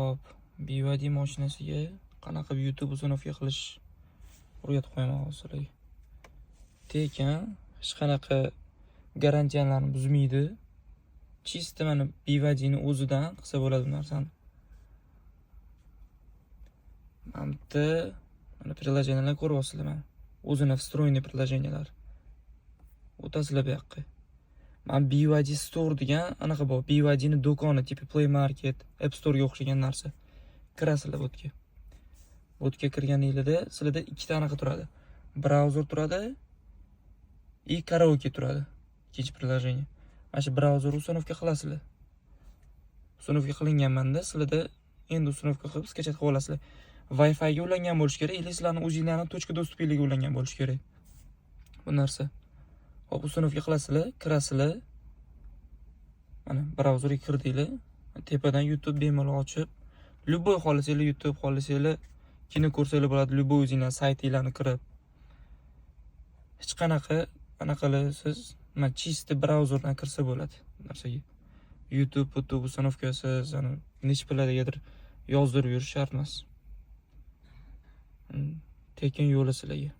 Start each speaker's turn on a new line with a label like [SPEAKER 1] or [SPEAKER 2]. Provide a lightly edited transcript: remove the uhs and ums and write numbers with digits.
[SPEAKER 1] Hop, BYD mashinasiga qanaqa qilib YouTube usunovka qilish o'rgatib qo'yaman sizlarga. Tekin hech qanaqa garantiyalarni buzmaydi. Chista mana BYD ni o'zidan qilsa bo'ladi bu narsani. Mana bitta mana приложениялар ko'ryapsizlar mana. O'zini встроенный приложениялар. O'tasizlar bu yoqqa. Mana BYD Store degan anaqa bor. BYD ni do'koni tipi Play Market, App Store ga o'xshagan narsa. Kirasizlar bu yerga. Bu yerga kirganingizda sizlarda ikkita anaqa turadi. Brauzer turadi и karaoke turadi. Ikkinchi приложение. Mana shu brauzer usunovka qilasizlar. Usunovka qilinganmanda sizlarda endi usunovka qilib skachat qilib olasizlar. Wi-Fi ga ulangan bo'lish kerak, yoki sizlarning o'zingizlarning точка доступиga ulangan bo'lish kerak. Bu narsa. Hop, usunovka qilasizlar, kirasizlar. Mana brauzerga kirdinglar. Tepadan YouTube bemalol ochib, любой xohlasanglar YouTube, xohlasanglar kino ko'rsanglar bo'ladi, любой o'zingizning saytingizlarni kirib. Hech qanaqa anaqalasiz, mana chista brauzerdan kirsa bo'ladi narsaga. YouTube usunovkasiz, ana nech pullargadir yozdirib yurish shart emas. Tekin yo'li sizlarga.